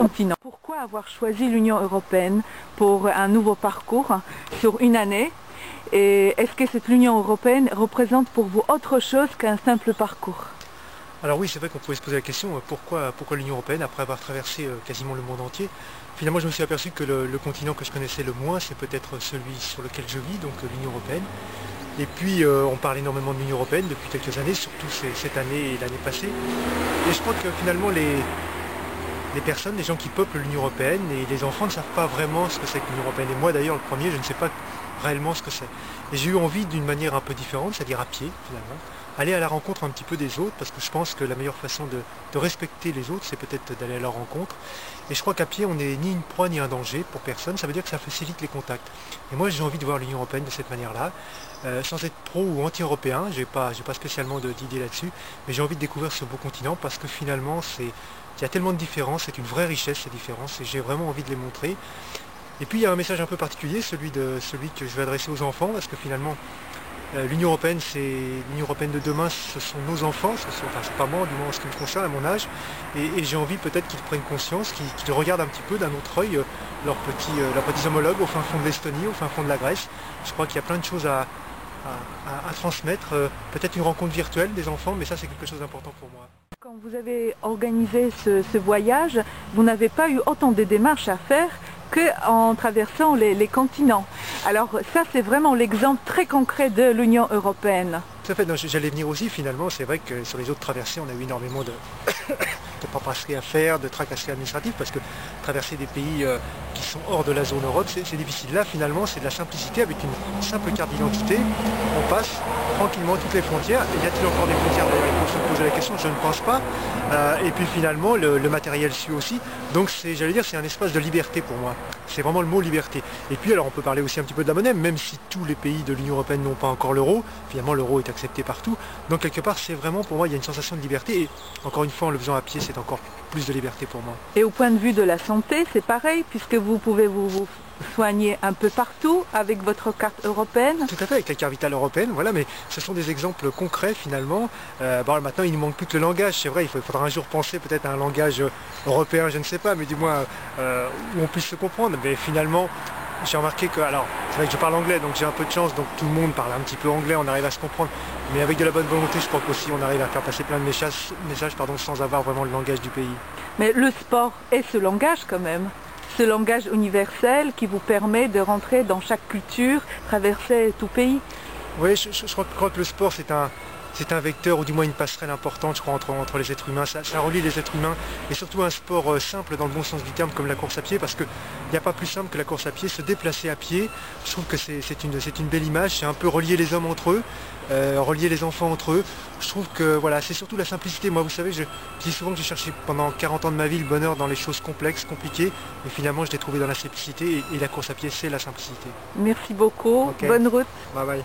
continent. Pourquoi avoir choisi l'Union européenne pour un nouveau parcours sur une année? Et est-ce que cette Union européenne représente pour vous autre chose qu'un simple parcours? Alors oui, c'est vrai qu'on pouvait se poser la question, pourquoi l'Union européenne, après avoir traversé quasiment le monde entier? Finalement, je me suis aperçu que le continent que je connaissais le moins, c'est peut-être celui sur lequel je vis, donc l'Union européenne. Et puis, on parle énormément de l'Union européenne depuis quelques années, surtout cette année et l'année passée. Et je crois que finalement, les personnes, les gens qui peuplent l'Union européenne et les enfants ne savent pas vraiment ce que c'est que l'Union européenne. Et moi d'ailleurs, le premier, je ne sais pas réellement ce que c'est. Et j'ai eu envie d'une manière un peu différente, c'est-à-dire à pied finalement, aller à la rencontre un petit peu des autres, parce que je pense que la meilleure façon de respecter les autres, c'est peut-être d'aller à leur rencontre. Et je crois qu'à pied, on n'est ni une proie ni un danger pour personne, ça veut dire que ça facilite les contacts. Et moi, j'ai envie de voir l'Union européenne de cette manière-là, sans être pro ou anti-européen, j'ai pas spécialement d'idée là-dessus, mais j'ai envie de découvrir ce beau continent, parce que finalement, il y a tellement de différences, c'est une vraie richesse ces différences, et j'ai vraiment envie de les montrer. Et puis il y a un message un peu particulier, celui que je vais adresser aux enfants, parce que finalement l'Union européenne, l'Union européenne de demain, ce sont nos enfants, enfin c'est pas moi du moins en ce qui me concerne à mon âge, et j'ai envie peut-être qu'ils prennent conscience, qu'ils regardent un petit peu d'un autre œil leurs petits homologues au fin fond de l'Estonie, au fin fond de la Grèce. Je crois qu'il y a plein de choses à transmettre, peut-être une rencontre virtuelle des enfants, mais ça c'est quelque chose d'important pour moi. Quand vous avez organisé ce voyage, vous n'avez pas eu autant de démarches à faire qu'en traversant les continents. Alors ça, c'est vraiment l'exemple très concret de l'Union européenne. Tout à fait, j'allais venir aussi finalement, c'est vrai que sur les autres traversées, on a eu énormément de paperasserie à faire, de tracasseries administratives, parce que traverser des pays qui sont hors de la zone Europe, c'est difficile. Là, finalement, c'est de la simplicité, avec une simple carte d'identité, on passe tranquillement toutes les frontières. Et y a-t-il encore des frontières d'ailleurs? Il faut se poser la question, je ne pense pas. Et puis finalement, le matériel suit aussi. Donc j'allais dire, c'est un espace de liberté pour moi. C'est vraiment le mot liberté. Et puis alors on peut parler aussi un petit peu de la monnaie, même si tous les pays de l'Union européenne n'ont pas encore l'euro, finalement l'euro est accepté partout. Donc quelque part, c'est vraiment pour moi, il y a une sensation de liberté. Et encore une fois, en le faisant à pied, c'est encore plus de liberté pour moi. Et au point de vue de la santé, c'est pareil, puisque vous pouvez vous soigner un peu partout avec votre carte européenne? Tout à fait, avec la carte vitale européenne, voilà, mais ce sont des exemples concrets finalement. Bon, maintenant, il ne manque plus que le langage, c'est vrai, il faudra un jour penser peut-être à un langage européen, je ne sais pas, mais du moins où on puisse se comprendre. Mais finalement, j'ai remarqué que, alors, c'est vrai que je parle anglais, donc j'ai un peu de chance, donc tout le monde parle un petit peu anglais, on arrive à se comprendre. Mais avec de la bonne volonté, je crois qu'aussi on arrive à faire passer plein de messages sans avoir vraiment le langage du pays. Mais le sport est ce langage quand même. Ce langage universel qui vous permet de rentrer dans chaque culture, traverser tout pays. Oui, je crois que le sport c'est un vecteur ou du moins une passerelle importante, je crois, entre les êtres humains. Ça relie les êtres humains et surtout un sport simple dans le bon sens du terme comme la course à pied, parce qu'il n'y a pas plus simple que la course à pied, se déplacer à pied. Je trouve que c'est une belle image, c'est un peu relier les hommes entre eux, relier les enfants entre eux. Je trouve que voilà, c'est surtout la simplicité. Moi, vous savez, je dis souvent que j'ai cherché pendant 40 ans de ma vie le bonheur dans les choses complexes, compliquées, et finalement je l'ai trouvé dans la simplicité, et la course à pied, c'est la simplicité. Merci beaucoup, Okay. bonne route. Bye bye.